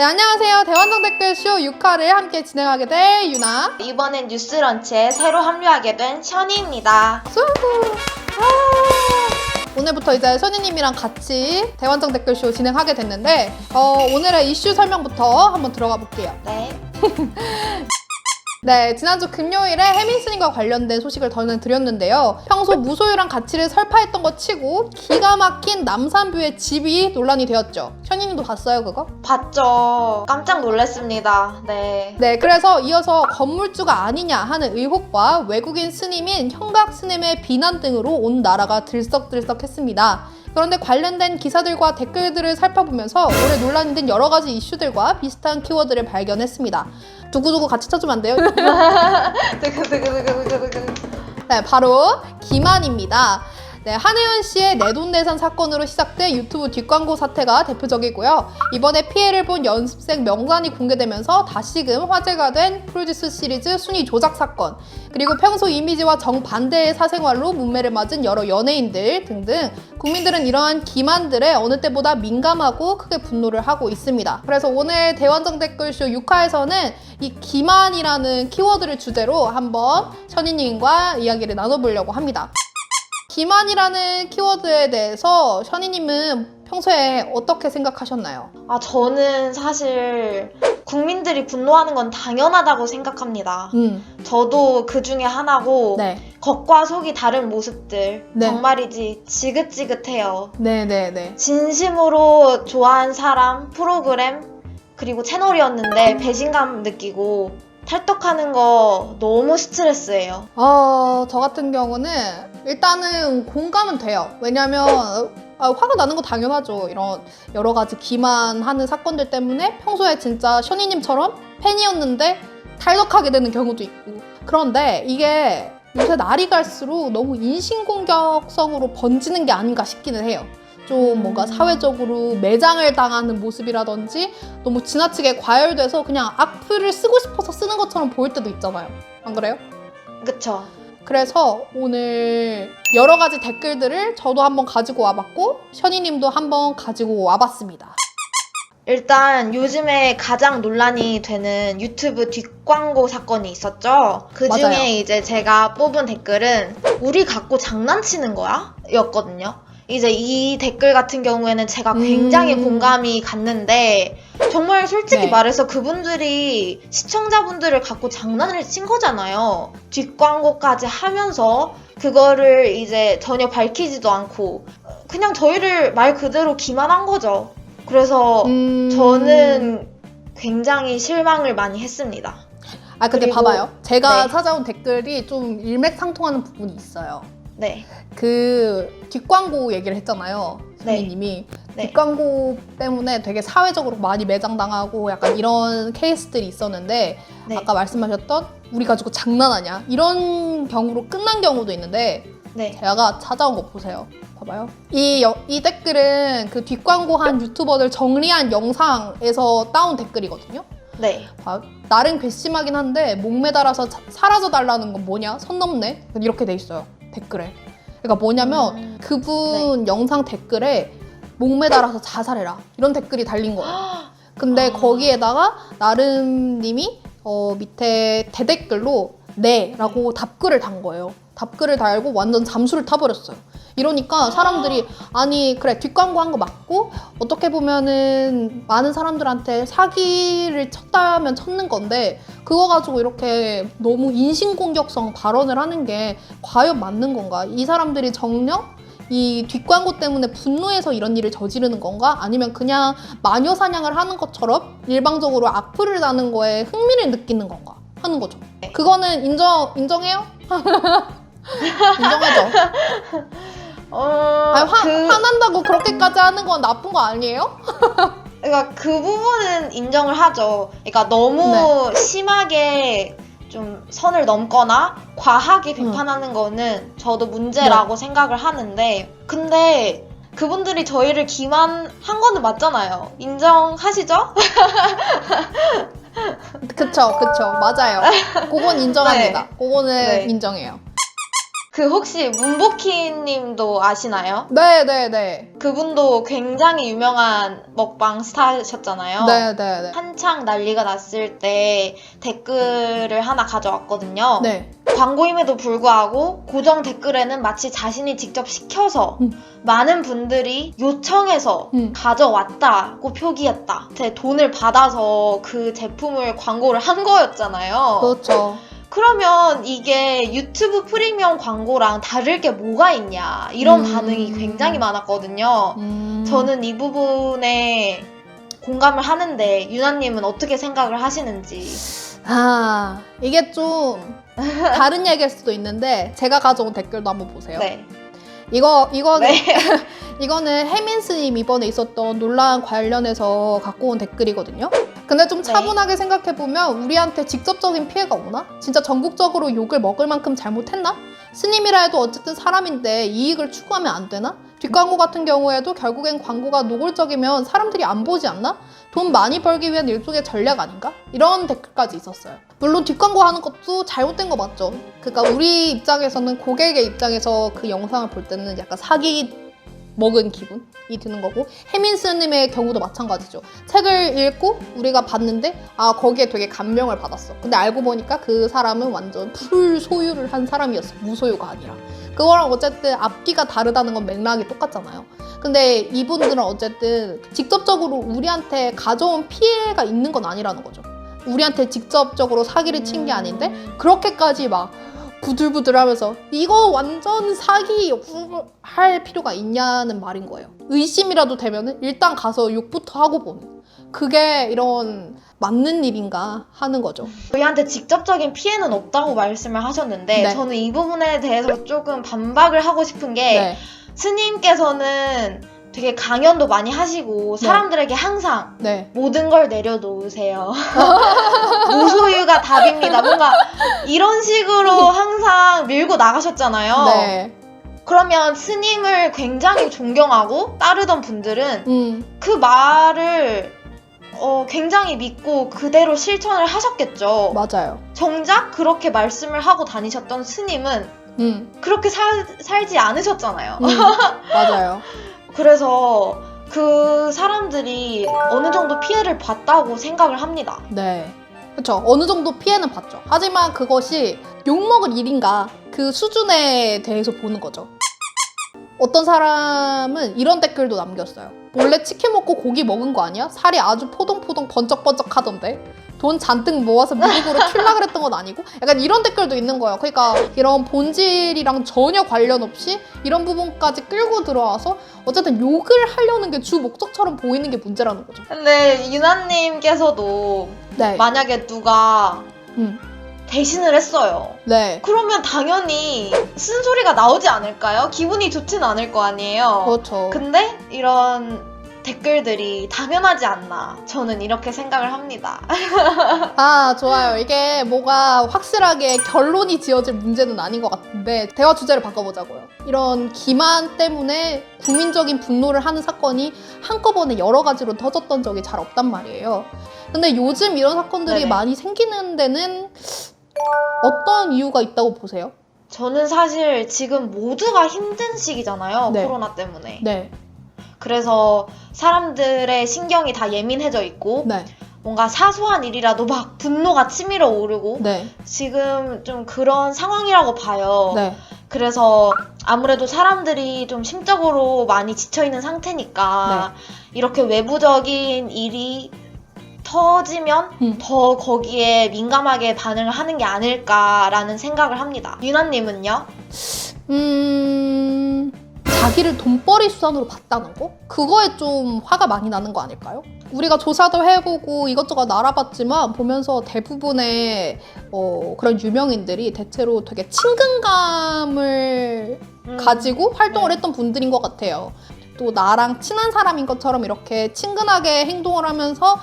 네, 안녕하세요. 대환장 댓글쇼 6화를 함께 진행하게 될 유나. 이번엔 뉴스런치에 새로 합류하게 된 션이입니다. 오늘부터 이제 선희님이랑 같이 대환장 댓글쇼 진행하게 됐는데 오늘의 이슈 설명부터 한번 들어가 볼게요. 네. 네, 지난주 금요일에 해밍스님과 관련된 소식을 전해드렸는데요. 평소 무소유란 가치를 설파했던 것 치고 기가 막힌 남산뷰의 집이 논란이 되었죠. 션이님도 봤어요, 그거? 봤죠. 깜짝 놀랐습니다. 네. 네, 그래서 이어서 건물주가 아니냐 하는 의혹과 외국인 스님인 형각 스님의 비난 등으로 온 나라가 들썩들썩했습니다. 그런데 관련된 기사들과 댓글들을 살펴보면서 올해 논란이 된 여러 가지 이슈들과 비슷한 키워드를 발견했습니다. 두구두구 같이 쳐주면 안 돼요? 네, 바로 기만입니다. 네, 한혜연 씨의 내돈내산 사건으로 시작된 유튜브 뒷광고 사태가 대표적이고요. 이번에 피해를 본 연습생 명단이 공개되면서 다시금 화제가 된 프로듀스 시리즈 순위 조작 사건, 그리고 평소 이미지와 정반대의 사생활로 문매를 맞은 여러 연예인들 등등 국민들은 이러한 기만들에 어느 때보다 민감하고 크게 분노를 하고 있습니다. 그래서 오늘 대환장 댓글쇼 6화에서는 이 기만이라는 키워드를 주제로 한번 션이님과 이야기를 나눠보려고 합니다. 기만이라는 키워드에 대해서 션이님은 평소에 어떻게 생각하셨나요? 저는 사실 국민들이 분노하는 건 당연하다고 생각합니다. 저도 그 중에 하나고 네. 겉과 속이 다른 모습들 네. 정말이지 지긋지긋해요. 네네네. 진심으로 좋아한 사람, 프로그램, 그리고 채널이었는데 배신감 느끼고 탈덕하는 거 너무 스트레스예요. 저 같은 경우는 일단은 공감은 돼요. 왜냐면 화가 나는 거 당연하죠. 이런 여러 가지 기만하는 사건들 때문에 평소에 진짜 션이님처럼 팬이었는데 탈덕하게 되는 경우도 있고. 그런데 이게 요새 날이 갈수록 너무 인신공격성으로 번지는 게 아닌가 싶기는 해요. 좀 뭔가 사회적으로 매장을 당하는 모습이라든지 너무 지나치게 과열돼서 그냥 악플을 쓰고 싶어서 쓰는 것처럼 보일 때도 있잖아요. 안 그래요? 그쵸? 그래서 오늘 여러 가지 댓글들을 저도 한번 가지고 와봤고 션이님도 한번 가지고 와봤습니다. 일단 요즘에 가장 논란이 되는 유튜브 뒷광고 사건이 있었죠. 그 맞아요. 중에 이제 제가 뽑은 댓글은 우리 갖고 장난치는 거야? 였거든요. 이제 이 댓글 같은 경우에는 제가 굉장히 공감이 갔는데 정말 솔직히 네. 말해서 그분들이 시청자분들을 갖고 장난을 친 거잖아요. 뒷광고까지 하면서 그거를 이제 전혀 밝히지도 않고 그냥 저희를 말 그대로 기만한 거죠. 그래서 저는 굉장히 실망을 많이 했습니다. 근데 그리고- 봐봐요. 제가 네. 찾아온 댓글이 좀 일맥상통하는 부분이 있어요. 네. 그 뒷광고 얘기를 했잖아요. 네. 선생님이. 네. 뒷광고 때문에 되게 사회적으로 많이 매장당하고 약간 이런 케이스들이 있었는데 네. 아까 말씀하셨던 우리 가지고 장난하냐 이런 경우로 끝난 경우도 있는데 네. 제가 찾아온 거 보세요. 봐봐요. 이 댓글은 그 뒷광고한 유튜버들 정리한 영상에서 따온 댓글이거든요. 네. 나름 괘씸하긴 한데 목매달아서 사라져달라는 건 뭐냐? 선 넘네? 이렇게 돼 있어요. 댓글에. 그러니까 뭐냐면 그분 영상 댓글에 목매달아서 자살해라 이런 댓글이 달린 거예요. 근데 거기에다가 나름님이 밑에 대댓글로 네 라고 답글을 단 거예요. 답글을 달고 완전 잠수를 타버렸어요. 이러니까 사람들이 아니 그래 뒷광고 한 거 맞고 어떻게 보면은 많은 사람들한테 사기를 쳤다면 쳤는 건데 그거 가지고 이렇게 너무 인신공격성 발언을 하는 게 과연 맞는 건가? 이 사람들이 정녕 이 뒷광고 때문에 분노해서 이런 일을 저지르는 건가? 아니면 그냥 마녀 사냥을 하는 것처럼 일방적으로 악플을 다는 거에 흥미를 느끼는 건가? 하는 거죠. 그거는 인정해요? 인정하죠? 화난다고 그렇게까지 하는 건 나쁜 거 아니에요? 그러니까 그 부분은 인정을 하죠. 그러니까 너무 심하게 좀 선을 넘거나 과하게 비판하는 거는 저도 문제라고 생각을 하는데 근데 그분들이 저희를 기만한 거는 맞잖아요. 인정하시죠? 그쵸 맞아요. 그건 인정합니다. 네. 그거는 네. 인정해요. 그 혹시 문보키님도 아시나요? 네네네. 그분도 굉장히 유명한 먹방 스타셨잖아요. 네네네. 한창 난리가 났을 때 댓글을 하나 가져왔거든요. 네. 광고임에도 불구하고 고정 댓글에는 마치 자신이 직접 시켜서 많은 분들이 요청해서 가져왔다고 표기했다. 제 돈을 받아서 그 제품을 광고를 한 거였잖아요. 그렇죠. 그러면 이게 유튜브 프리미엄 광고랑 다를 게 뭐가 있냐 이런 반응이 굉장히 많았거든요. 저는 이 부분에 공감을 하는데 유나님은 어떻게 생각을 하시는지. 아, 이게 좀 다른 얘기일 수도 있는데 제가 가져온 댓글도 한번 보세요. 네. 이거는 네. 이거는 혜민스님 이번에 있었던 논란 관련해서 갖고 온 댓글이거든요. 근데 좀 차분하게 생각해보면 우리한테 직접적인 피해가 오나? 진짜 전국적으로 욕을 먹을 만큼 잘못했나? 스님이라 해도 어쨌든 사람인데 이익을 추구하면 안 되나? 뒷광고 같은 경우에도 결국엔 광고가 노골적이면 사람들이 안 보지 않나? 돈 많이 벌기 위한 일종의 전략 아닌가? 이런 댓글까지 있었어요. 물론 뒷광고 하는 것도 잘못된 거 맞죠. 그러니까 우리 입장에서는 고객의 입장에서 그 영상을 볼 때는 약간 사기 먹은 기분이 드는 거고, 혜민스님의 경우도 마찬가지죠. 책을 읽고 우리가 봤는데 아 거기에 되게 감명을 받았어. 근데 알고 보니까 그 사람은 완전 풀 소유를 한 사람이었어. 무소유가 아니라. 그거랑 어쨌든 앞뒤가 다르다는 건 맥락이 똑같잖아요. 근데 이분들은 어쨌든 직접적으로 우리한테 가져온 피해가 있는 건 아니라는 거죠. 우리한테 직접적으로 사기를 친 게 아닌데 그렇게까지 막 부들부들하면서 이거 완전 사기 할 필요가 있냐는 말인 거예요. 의심이라도 되면은 일단 가서 욕부터 하고 보는, 그게 이런 맞는 일인가 하는 거죠. 저희한테 직접적인 피해는 없다고 말씀을 하셨는데 네. 저는 이 부분에 대해서 조금 반박을 하고 싶은 게 네. 스님께서는 되게 강연도 많이 하시고 사람들에게 항상 네. 모든 걸 내려놓으세요. 무소유가 답입니다. 뭔가 이런 식으로 항상 밀고 나가셨잖아요. 네. 그러면 스님을 굉장히 존경하고 따르던 분들은 그 말을 굉장히 믿고 그대로 실천을 하셨겠죠. 맞아요. 정작 그렇게 말씀을 하고 다니셨던 스님은 그렇게 살지 않으셨잖아요. 맞아요. 그래서 그 사람들이 어느 정도 피해를 봤다고 생각을 합니다. 네. 그렇죠. 어느 정도 피해는 봤죠. 하지만 그것이 욕먹을 일인가 그 수준에 대해서 보는 거죠. 어떤 사람은 이런 댓글도 남겼어요. 원래 치킨 먹고 고기 먹은 거 아니야? 살이 아주 포동포동 번쩍번쩍 하던데? 돈 잔뜩 모아서 미국으로 튀려고 그랬던 건 아니고? 약간 이런 댓글도 있는 거예요. 그러니까 이런 본질이랑 전혀 관련 없이 이런 부분까지 끌고 들어와서 어쨌든 욕을 하려는 게 주 목적처럼 보이는 게 문제라는 거죠. 근데 유나님께서도 네. 만약에 누가 대신을 했어요. 네. 그러면 당연히 쓴소리가 나오지 않을까요? 기분이 좋진 않을 거 아니에요. 그렇죠. 근데 이런 댓글들이 당연하지 않나, 저는 이렇게 생각을 합니다. 아, 좋아요. 이게 뭐가 확실하게 결론이 지어질 문제는 아닌 것 같은데 대화 주제를 바꿔보자고요. 이런 기만 때문에 국민적인 분노를 하는 사건이 한꺼번에 여러 가지로 터졌던 적이 잘 없단 말이에요. 근데 요즘 이런 사건들이 네네. 많이 생기는 데는 어떤 이유가 있다고 보세요? 저는 사실 지금 모두가 힘든 시기잖아요. 네. 코로나 때문에. 네. 그래서 사람들의 신경이 다 예민해져 있고 네. 뭔가 사소한 일이라도 막 분노가 치밀어 오르고 네. 지금 좀 그런 상황이라고 봐요. 네. 그래서 아무래도 사람들이 좀 심적으로 많이 지쳐있는 상태니까 이렇게 외부적인 일이 터지면 더 거기에 민감하게 반응을 하는 게 아닐까라는 생각을 합니다. 유나님은요? 자기를 돈벌이 수단으로 봤다는 거? 그거에 좀 화가 많이 나는 거 아닐까요? 우리가 조사도 해보고 이것저것 알아봤지만 보면서 대부분의 그런 유명인들이 대체로 되게 친근감을 가지고 활동을 했던 분들인 것 같아요. 또 나랑 친한 사람인 것처럼 이렇게 친근하게 행동을 하면서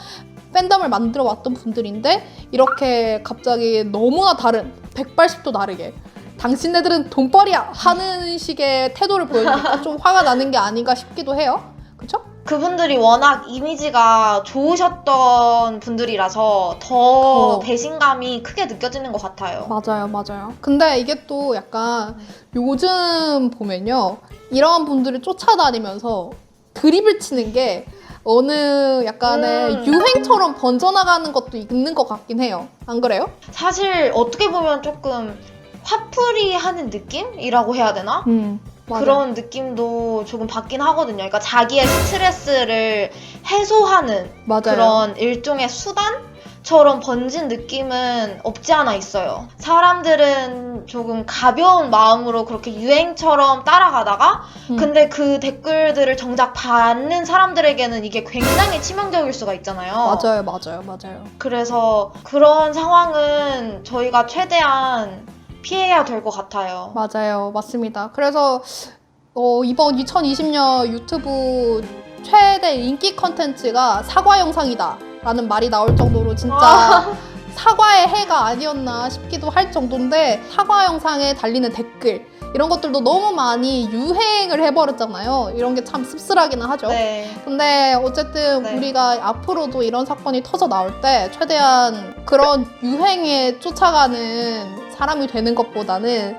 팬덤을 만들어 왔던 분들인데 이렇게 갑자기 너무나 다른 180도 다르게 당신네들은 돈벌이야 하는 식의 태도를 보여주니까 좀 화가 나는 게 아닌가 싶기도 해요. 그쵸? 그분들이 워낙 이미지가 좋으셨던 분들이라서 더 배신감이 크게 느껴지는 것 같아요. 맞아요, 맞아요. 근데 이게 또 약간 요즘 보면요. 이런 분들을 쫓아다니면서 드립을 치는 게 어느 약간의 유행처럼 번져나가는 것도 있는 것 같긴 해요. 안 그래요? 사실 어떻게 보면 조금 화풀이 하는 느낌이라고 해야 되나? 맞아요. 그런 느낌도 조금 받긴 하거든요. 그러니까 자기의 스트레스를 해소하는 맞아요. 그런 일종의 수단처럼 번진 느낌은 없지 않아 있어요. 사람들은 조금 가벼운 마음으로 그렇게 유행처럼 따라가다가 근데 그 댓글들을 정작 받는 사람들에게는 이게 굉장히 치명적일 수가 있잖아요. 맞아요, 맞아요, 맞아요. 그래서 그런 상황은 저희가 최대한 피해야 될 것 같아요. 맞아요, 맞습니다. 그래서 이번 2020년 유튜브 최대 인기 컨텐츠가 사과 영상이다 라는 말이 나올 정도로 진짜 사과의 해가 아니었나 싶기도 할 정도인데, 사과 영상에 달리는 댓글 이런 것들도 너무 많이 유행을 해버렸잖아요. 이런 게 참 씁쓸하기는 하죠. 네. 근데 어쨌든 네. 우리가 앞으로도 이런 사건이 터져 나올 때 최대한 그런 유행에 쫓아가는 사람이 되는 것보다는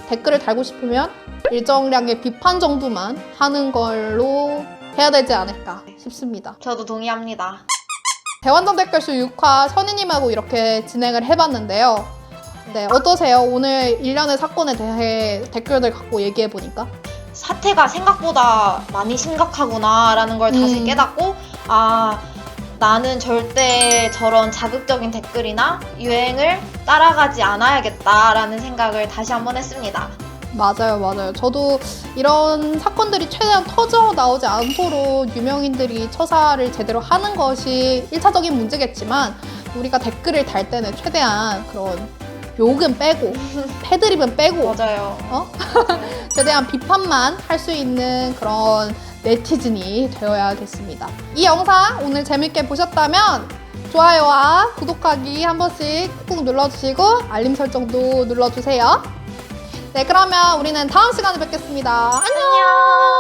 댓글을 달고 싶으면 일정량의 비판 정도만 하는 걸로 해야 되지 않을까 싶습니다. 저도 동의합니다. 대환장 댓글쇼 6화 선희님하고 이렇게 진행을 해봤는데요. 네, 어떠세요? 오늘 일련의 사건에 대해 댓글들 갖고 얘기해보니까? 사태가 생각보다 많이 심각하구나라는 걸 다시 깨닫고, 아, 나는 절대 저런 자극적인 댓글이나 유행을 따라가지 않아야겠다라는 생각을 다시 한번 했습니다. 맞아요, 맞아요. 저도 이런 사건들이 최대한 터져 나오지 않도록 유명인들이 처사를 제대로 하는 것이 1차적인 문제겠지만, 우리가 댓글을 달 때는 최대한 그런 욕은 빼고 패드립은 빼고 맞아요. 최대한 비판만 할 수 있는 그런 네티즌이 되어야겠습니다. 이 영상 오늘 재밌게 보셨다면 좋아요와 구독하기 한 번씩 꾹 눌러주시고 알림 설정도 눌러주세요. 네, 그러면 우리는 다음 시간에 뵙겠습니다. 안녕! 안녕!